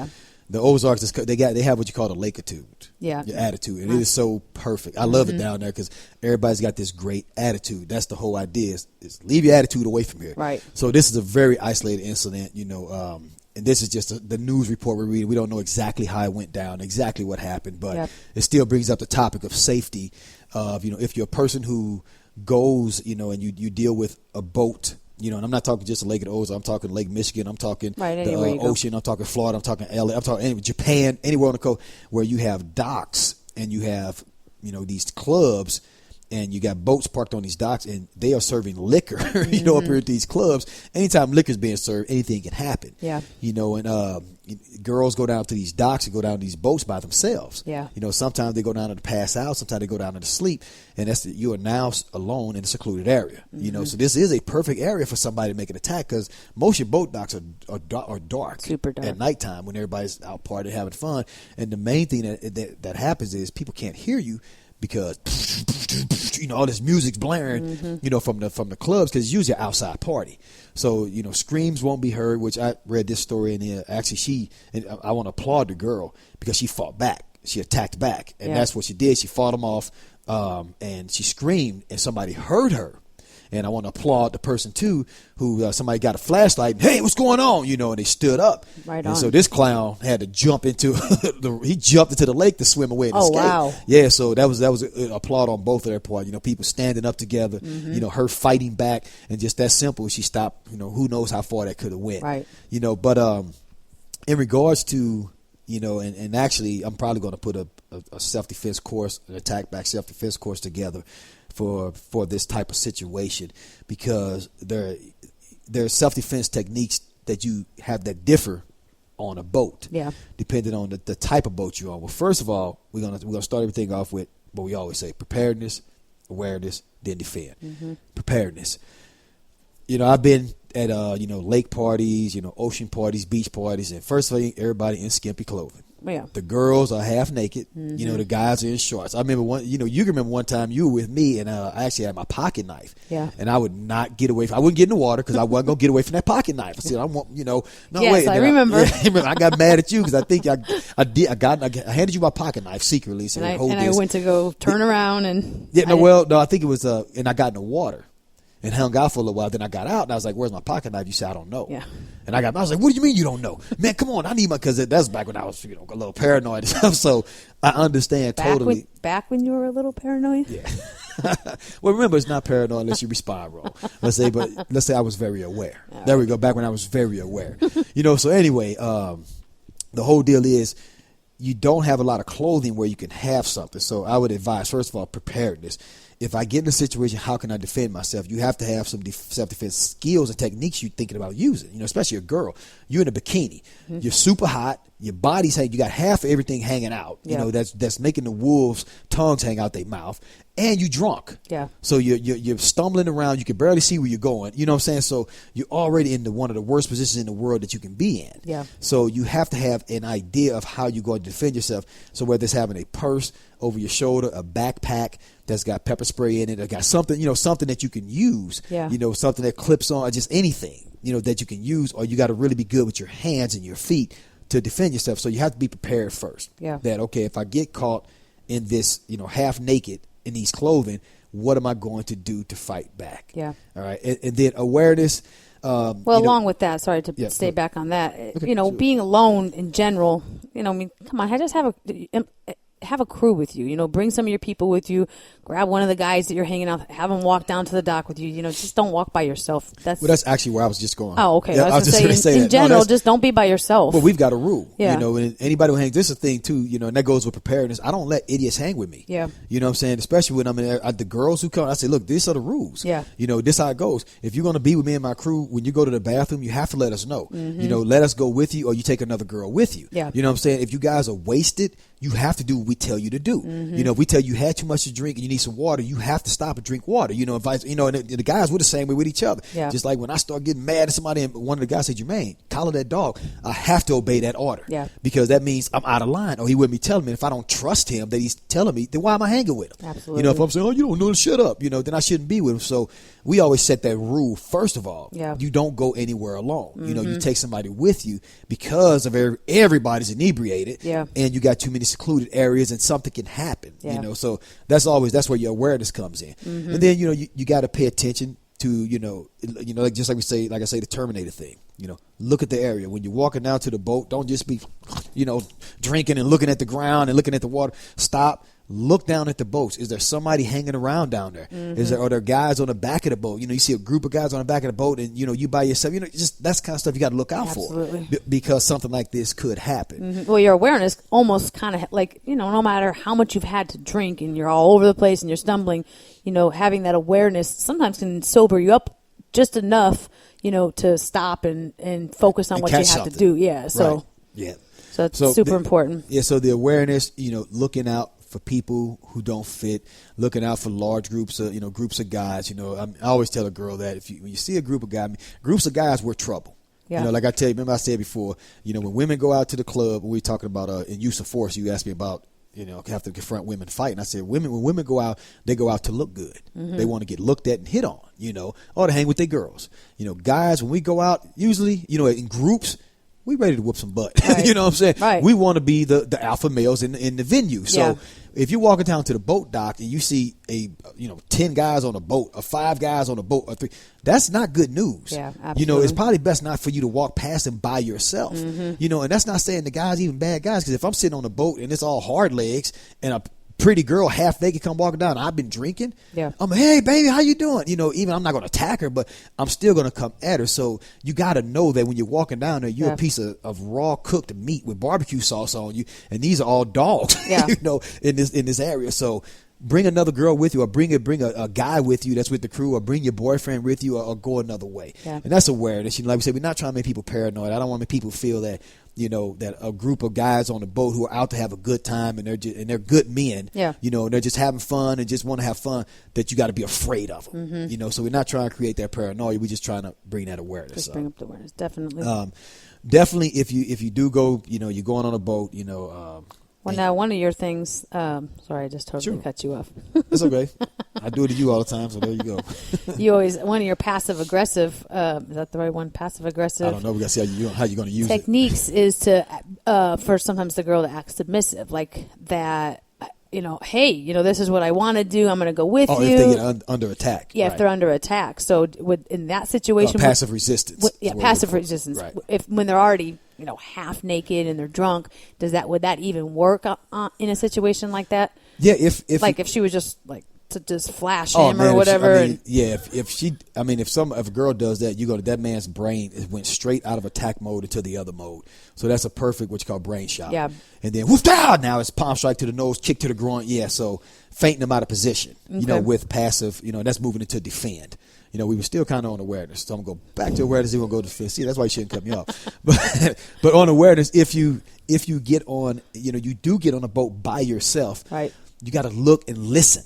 the Ozarks they have what you call the lake-itude, your attitude, and it is so perfect. I love it down there because everybody's got this great attitude. That's the whole idea is leave your attitude away from here. Right. So this is a very isolated incident, you know, and this is just the news report we're reading. We don't know exactly how it went down, exactly what happened, but it still brings up the topic of safety. Of, you know, if you're a person who goes, you know, and you deal with a boat, you know, and I'm not talking just Lake of the Ozarks, I'm talking Lake Michigan, I'm talking the ocean, I'm talking Florida, I'm talking LA, I'm talking Japan, anywhere on the coast where you have docks and you have, you know, these clubs and you got boats parked on these docks and they are serving liquor, you know, up here at these clubs. Anytime liquor is being served, anything can happen. Yeah. You know, and girls go down to these docks and go down to these boats by themselves. Yeah. You know, sometimes they go down to pass out, sometimes they go down to sleep, and you are now alone in a secluded area. You know, so this is a perfect area for somebody to make an attack because most of your boat docks are dark. Super dark. At nighttime when everybody's out partying, having fun. And the main thing that happens is people can't hear you because you know all this music's blaring, you know, from the clubs because it's usually an outside party. So you know, screams won't be heard. Which I read this story and actually I want to applaud the girl because she fought back. She attacked back, and that's what she did. She fought them off, and she screamed, and somebody heard her. And I want to applaud the person too, who somebody got a flashlight. Hey, what's going on? You know, and they stood up. Right on. And so this clown had to jump into he jumped into the lake to swim away and escape. Wow. Yeah, so that was an applaud on both of their part. You know, people standing up together. You know, her fighting back, and just that simple. She stopped. You know, who knows how far that could have went. Right. You know, but in regards to, you know, and actually, I'm probably going to put a self-defense course, an attack back self-defense course together for this type of situation because there are self-defense techniques that you have that differ on a boat, depending on the type of boat you're on. Well, first of all, we're gonna start everything off with what we always say: preparedness, awareness, then defend. Preparedness. You know, I've been at you know, lake parties, you know, ocean parties, beach parties, and first of all, everybody in skimpy clothing. Yeah. The girls are half naked. You know, the guys are in shorts. I remember you can remember one time you were with me and I actually had my pocket knife. Yeah. And I would not get away I wouldn't get in the water because I wasn't going to get away from that pocket knife. I said, I want, you know, no way. Yes, I remember. I got mad at you because I think I handed you my pocket knife secretly. So I went to go turn around and. Yeah, I think it was, and I got in the water. And hung out for a little while. Then I got out and I was like, "Where's my pocket knife?" You said, "I don't know." Yeah. And I was like, "What do you mean you don't know, man? Come on, I need my." Because that's back when I was, you know, a little paranoid and stuff. So I understand totally. Back when you were a little paranoid. Yeah. Well, remember, it's not paranoid unless you respond wrong. Let's say I was very aware. All there we go. Back when I was very aware. You know. So anyway, the whole deal is you don't have a lot of clothing where you can have something. So I would advise, first of all, preparedness. If I get in a situation, how can I defend myself? You have to have some self-defense skills and techniques you're thinking about using. You know, especially a girl. You're in a bikini. You're super hot. Your body's hanging. You got half of everything hanging out. You know, that's making the wolves' tongues hang out their mouth. and you drunk. Yeah. So you're stumbling around. You can barely see where you're going. You know what I'm saying? So you're already in one of the worst positions in the world that you can be in. Yeah. So you have to have an idea of how you're going to defend yourself. So whether it's having a purse over your shoulder, a backpack that's got pepper spray in it, or got something, something that you can use, something that clips on, or just anything, that you can use, or you got to really be good with your hands and your feet to defend yourself. So you have to be prepared first. Yeah. That, okay, if I get caught in this, half naked in these clothing, what am I going to do to fight back? Yeah. All right. And then awareness. Along with that, sorry to stay back on that, okay, sure. Being alone in general, come on, just have a crew with you, bring some of your people with you, grab one of the guys that you're hanging out, have them walk down to the dock with you, just don't walk by yourself. That's actually where I was just going. Oh, okay. Yeah, I was going to say, in general, just don't be by yourself. But we've got a rule, yeah. And anybody who hangs, this is a thing too, and that goes with preparedness. I don't let idiots hang with me. Yeah. You know what I'm saying? Especially when I'm in there, the girls who come, I say, look, these are the rules. Yeah. This how it goes. If you're going to be with me and my crew, when you go to the bathroom, you have to let us know. Mm-hmm. Let us go with you, or you take another girl with you. Yeah. You know what I'm saying? If you guys are wasted, you have to do what we tell you to do. Mm-hmm. If we tell you had too much to drink and you need some water, you have to stop and drink water. And the guys were the same way with each other. Yeah. Just like when I start getting mad at somebody and one of the guys said, Jermaine, collar that dog, I have to obey that order. Yeah. Because that means I'm out of line, or he wouldn't be telling me. If I don't trust him that he's telling me, then why am I hanging with him? Absolutely. If I'm saying, oh, you don't know, shut up, then I shouldn't be with him. So we always set that rule. First of all, yeah. You don't go anywhere alone. Mm-hmm. You take somebody with you because of everybody's inebriated, yeah. And you got too many secluded areas and something can happen, yeah. So that's where your awareness comes in. Mm-hmm. And then, you got to pay attention to, just like I say, the Terminator thing. Look at the area. When you're walking down to the boat, don't just be, drinking and looking at the ground and looking at the water. Stop. Look down at the boats. Is there somebody hanging around down there? Mm-hmm. Are there guys on the back of the boat? You see a group of guys on the back of the boat, and you by yourself. Just that's kind of stuff you got to look out Absolutely. for, because something like this could happen. Mm-hmm. Well, your awareness almost kind of like no matter how much you've had to drink and you're all over the place and you're stumbling, having that awareness sometimes can sober you up just enough, to stop and focus on what you have to do. Yeah. So right. Yeah. So it's super important. Yeah. So the awareness, looking out for people who don't fit, looking out for large groups of, groups of guys. I always tell a girl that when you see a group of guys, groups of guys, we're trouble. Yeah. Like I tell you, remember I said before, when women go out to the club, when we talking about in use of force, you asked me about, have to confront women fighting. I said, when women go out, they go out to look good. Mm-hmm. They want to get looked at and hit on, or to hang with their girls. Guys, when we go out, usually, in groups, we ready to whoop some butt. Right. You know what I'm saying? Right. We want to be the alpha males in the venue. So yeah. If you're walking down to the boat dock and you see 10 guys on a boat, or 5 guys on a boat, or 3, that's not good news. Yeah, absolutely. It's probably best not for you to walk past them by yourself. Mm-hmm. And that's not saying the guys even bad guys, because if I'm sitting on a boat and it's all hard legs and a pretty girl half naked come walking down, I've been drinking. Yeah. I'm like, hey baby, how you doing? Even I'm not going to attack her, but I'm still going to come at her. So you got to know that when you're walking down there, you're yeah. a piece of raw cooked meat with barbecue sauce on you, and these are all dogs. Yeah. In this area. So bring another girl with you, or bring a guy with you that's with the crew, or bring your boyfriend with you, or go another way. Yeah. And that's awareness. Like we said, we're not trying to make people paranoid. I don't want to make people feel that that a group of guys on the boat who are out to have a good time, and they're good men, yeah. And they're just having fun and just want to have fun, that you got to be afraid of them. Mm-hmm. So we're not trying to create that paranoia. We're just trying to bring that awareness. Just bring up the awareness, definitely. Definitely, if you do go, you're going on a boat, Well, now one of your things. Sorry, I just totally cut you off. That's okay. I do it to you all the time, so there you go. You always, one of your passive aggressive. Is that the right one? Passive aggressive. I don't know. We got to see how you're going to use techniques is to for sometimes the girl to act submissive, like that. Hey, this is what I want to do. I'm going to go with you. If they get under attack. Yeah, right. If they're under attack. So in that situation, passive resistance. Passive resistance. Right. When they're already half naked and they're drunk, would that even work in a situation like that? Yeah, if she was just like to just flash him or whatever. If a girl does that, that man's brain went straight out of attack mode into the other mode. So that's a perfect what you call brain shot. Yeah. And then woof down. Now it's palm strike to the nose, kick to the groin. Yeah. So fainting them out of position. Okay. With passive. That's moving into defend. We were still kind of on awareness. So I'm going to go back to awareness. We're going to go to defense. See, that's why you shouldn't cut me off. But on awareness, if you get on, you do get on a boat by yourself. Right. You got to look and listen.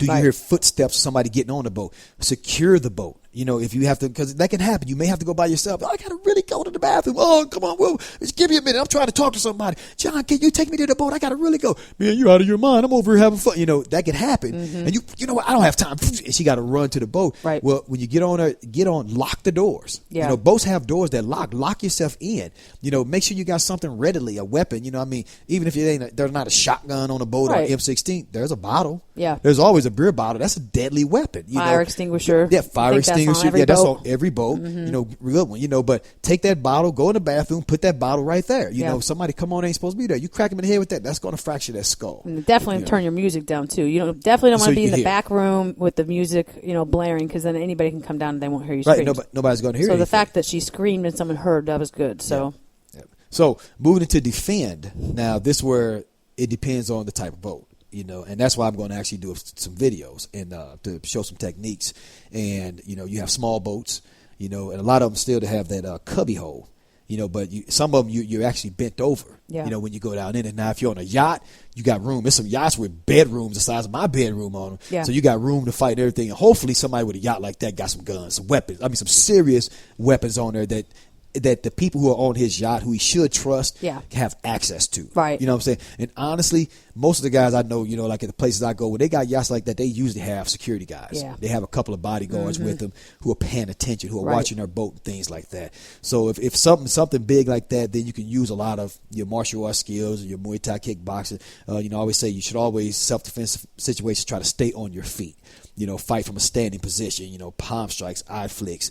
Do you hear footsteps of somebody getting on the boat? Secure the boat. You know, if you have to, because that can happen. You may have to go by yourself. I got to really go to the bathroom. Oh, come on, Will. Just give me a minute. I'm trying to talk to somebody. John, can you take me to the boat? I got to really go. Man, you're out of your mind. I'm over here having fun. You know, that could happen. And you know what? I don't have time. And she got to run to the boat. Right. Well, when you get on, lock the doors. Yeah. You know, boats have doors that lock yourself in. You know, make sure you got something readily, a weapon. You know what I mean? Even if there's not a shotgun on a boat or M16, there's a bottle. Yeah. There's always a beer bottle. That's a deadly weapon. Fire extinguisher. Yeah, fire extinguisher. Yeah, that's on every boat. Mm-hmm. You know, real one. You know, but take that bottle, go in the bathroom, put that bottle right there. You know, somebody come on ain't supposed to be there. You crack them in the head with that. That's going to fracture that skull. And definitely turn your music down too. You definitely don't want to be in the back room with the music, blaring, because then anybody can come down and they won't hear you scream. Right. Nobody's going to hear. So anything. the fact that she screamed and someone heard, that was good. So. Yeah. So moving into defend. Now this is where it depends on the type of boat. You know, and that's why I'm going to actually do some videos and to show some techniques. And, you have small boats, and a lot of them still to have that cubby hole, but some of them you're actually bent over, when you go down in it. Now, if you're on a yacht, you got room. There's some yachts with bedrooms the size of my bedroom on them. Yeah. So you got room to fight and everything. And hopefully somebody with a yacht like that got some guns, some weapons. I mean, some serious weapons on there that the people who are on his yacht, who he should trust, have access to. Right. You know what I'm saying? And honestly, most of the guys I know, like at the places I go, when they got yachts like that, they usually have security guys. Yeah. They have a couple of bodyguards with them who are paying attention, who are watching their boat and things like that. So if something big like that, then you can use a lot of your martial arts skills or your Muay Thai kickboxing. I always say you should always, self-defense situations, try to stay on your feet. Fight from a standing position, palm strikes, eye flicks,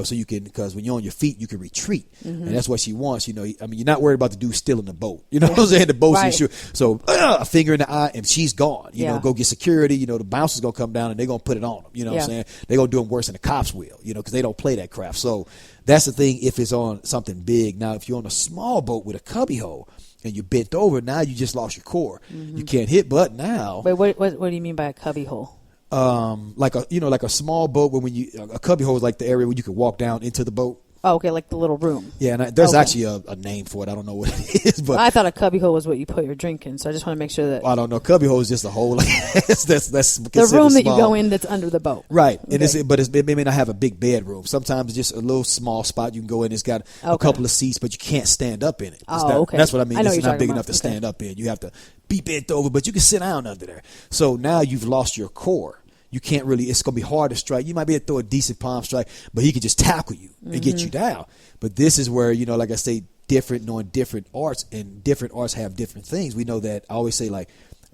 so you can, because when you're on your feet, you can retreat. And that's what she wants, you're not worried about the dude still in the boat. You know what I'm saying? The boat's in so a finger in the eye and she's gone. Go get security, the bouncer's going to come down and they're going to put it on them. You know what I'm saying? They're going to do them worse than the cops will, because they don't play that craft. So that's the thing if it's on something big. Now, if you're on a small boat with a cubby hole, and you bent over, now you just lost your core. You can't hit but now. Wait, what do you mean by a cubby hole? Like a small boat where a cubby hole is like the area where you can walk down into the boat. Oh, okay, like the little room. Yeah, and there's actually a name for it. I don't know what it is, but I thought a cubby hole was what you put your drink in. So I just want to make sure that I don't know. Cubby hole is just a hole. that's the room that you go in that's under the boat. Right, okay. And it may not have a big bedroom. Sometimes it's just a little small spot you can go in. It's got a couple of seats, but you can't stand up in it. Okay. That's what I mean. It's not big enough to stand up in. You have to be bent over, but you can sit down under there. So now you've lost your core. You can't really, it's going to be hard to strike. You might be able to throw a decent palm strike, but he can just tackle you and get you down. But this is where, like I say, knowing different arts, and different arts have different things. We know that, I always say like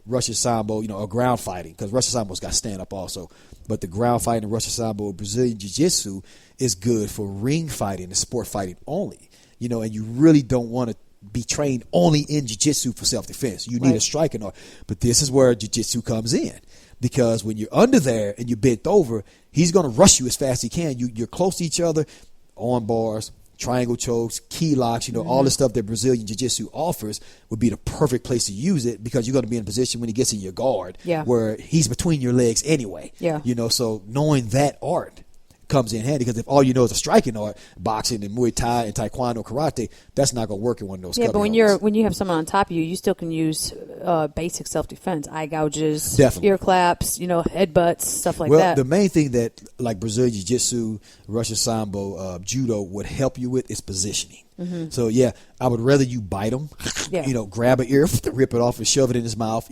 Russian Sambo, or ground fighting, because Russian Sambo's got stand up also. But the ground fighting in Russian Sambo, Brazilian Jiu-Jitsu is good for ring fighting and sport fighting only. And you really don't want to be trained only in Jiu-Jitsu for self-defense. You need a striking art. But this is where Jiu-Jitsu comes in. Because when you're under there and you're bent over, he's going to rush you as fast as he can. You're close to each other, arm bars, triangle chokes, key locks, all the stuff that Brazilian Jiu-Jitsu offers would be the perfect place to use it, because you're going to be in a position when he gets in your guard where he's between your legs anyway. Yeah. So knowing that art comes in handy, because if all you know is a striking art, boxing and Muay Thai and Taekwondo, karate, that's not going to work in one of those. Yeah, but when you have someone on top of you, you still can use basic self-defense, eye gouges, ear claps, headbutts, stuff like that. Well, the main thing that like Brazilian Jiu-Jitsu, Russian Sambo, Judo would help you with is positioning. So yeah, I would rather you bite him, grab an ear, rip it off and shove it in his mouth,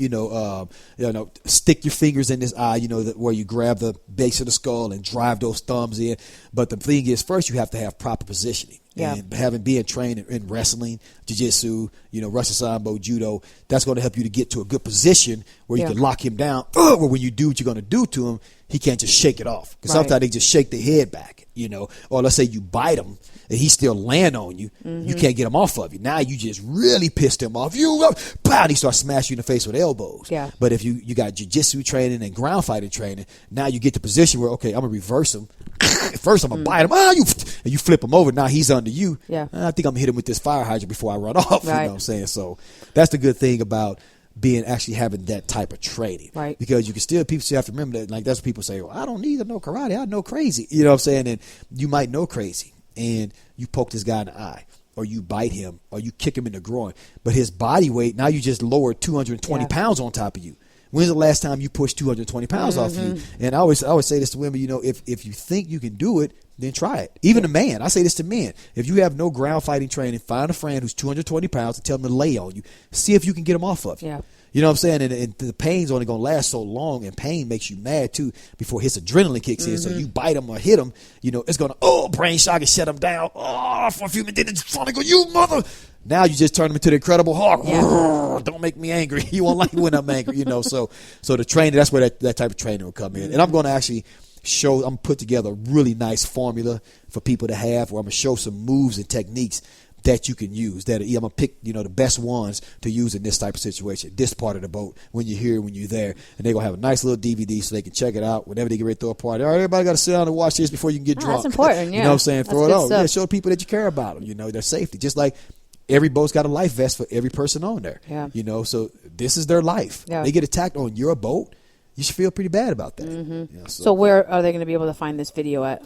stick your fingers in his eye, where you grab the base of the skull and drive those thumbs in. But the thing is, first you have to have proper positioning. Yeah. And being trained in wrestling, jiu-jitsu, Russian Sambo, judo, that's going to help you to get to a good position where you can lock him down. Where when you do what you're going to do to him, he can't just shake it off. Because sometimes they just shake their head back, or let's say you bite him and he still land on you. You can't get him off of you. Now you just really pissed him off. And he starts smashing you in the face with elbows. Yeah. But if you got jiu-jitsu training and ground fighting training, now you get the position where, okay, I'm going to reverse him. First I'm going to bite him. And you flip him over. Now he's under you. Yeah. I think I'm going to hit him with this fire hydrant before I run off. Right. You know what I'm saying? So that's the good thing about having that type of training. Right. Because people still have to remember that, like, that's what people say, well, I don't need to know karate. I know crazy. You know what I'm saying? And you might know crazy. And you poke this guy in the eye, or you bite him, or you kick him in the groin. But his body weight, now you just lowered 220 pounds on top of you. When's the last time you pushed 220 pounds off you? And I always say this to women, you know, if you think you can do it, then try it. Even a man, I say this to men. If you have no ground fighting training, find a friend who's 220 pounds and tell them to lay on you. See if you can get them off of you. Yeah. You know what I'm saying? And the pain's only going to last so long, and pain makes you mad, too, before his adrenaline kicks in. So you bite him or hit him, you know, it's going to, brain shock and shut him down. For a few minutes, then it's funny, go, you mother. Now you just turn him into the Incredible Hulk. Yeah. Don't make me angry. You won't like when I'm angry, you know. So the training, that's where that type of training will come in. And I'm going to actually I'm put together a really nice formula for people to have, where I'm going to show some moves and techniques that you can use. That I'm gonna pick, you know, the best ones to use in this type of situation, this part of the boat, when you're here, when you're there, and they're gonna have a nice little DVD so they can check it out whenever they get ready to throw a party. All right, everybody got to sit down and watch this before you can get drunk. That's important. Yeah. You know what I'm saying? That's Throw it good out. stuff. Yeah, show people that you care about them. You know, their safety. Just like every boat's got a life vest for every person on there. Yeah. You know, so this is their life. Yeah. They get attacked on your boat. You should feel pretty bad about that. Mm-hmm. Yeah, so where are they going to be able to find this video at?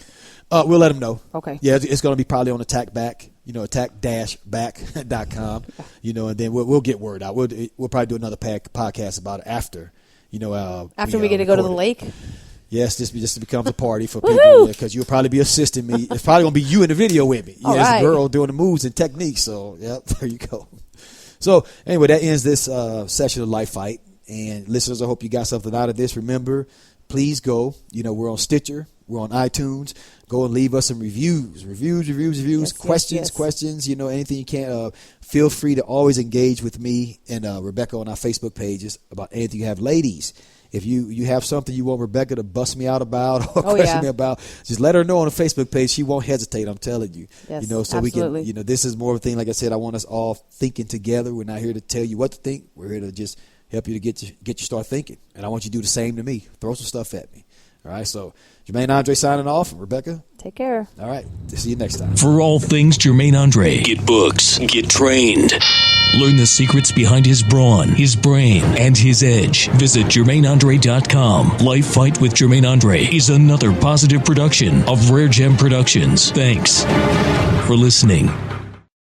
We'll let them know. Okay. Yeah, it's going to be probably on attack-back, you know, attack-back.com, you know, and then we'll get word out. We'll probably do another podcast about it after, you know. After we get to go to the lake? Yes, this becomes a party for people, because you'll probably be assisting me. It's probably going to be you in the video with me. All as right. a girl doing the moves and techniques. So, there you go. So, anyway, that ends this session of Life Fight. And listeners, I hope you got something out of this. Remember, please go. You know, we're on Stitcher. We're on iTunes. Go and leave us some reviews. Yes, questions. You know, anything you can. Feel free to always engage with me and Rebekah on our Facebook pages about anything you have. Ladies, if you have something you want Rebekah to bust me out about or question me about, just let her know on the Facebook page. She won't hesitate. I'm telling you. Yes, you know, so absolutely. we can. You know, this is more of a thing. Like I said, I want us all thinking together. We're not here to tell you what to think. We're here to just help you to get you start thinking. And I want you to do the same to me. Throw some stuff at me. All right, so Jermaine Andre signing off. Rebekah, take care. All right, see you next time. For all things Jermaine Andre, get books, get trained. Learn the secrets behind his brawn, his brain, and his edge. Visit JermaineAndre.com. Life Fight with Jermaine Andre is another positive production of RareGem Productions. Thanks for listening.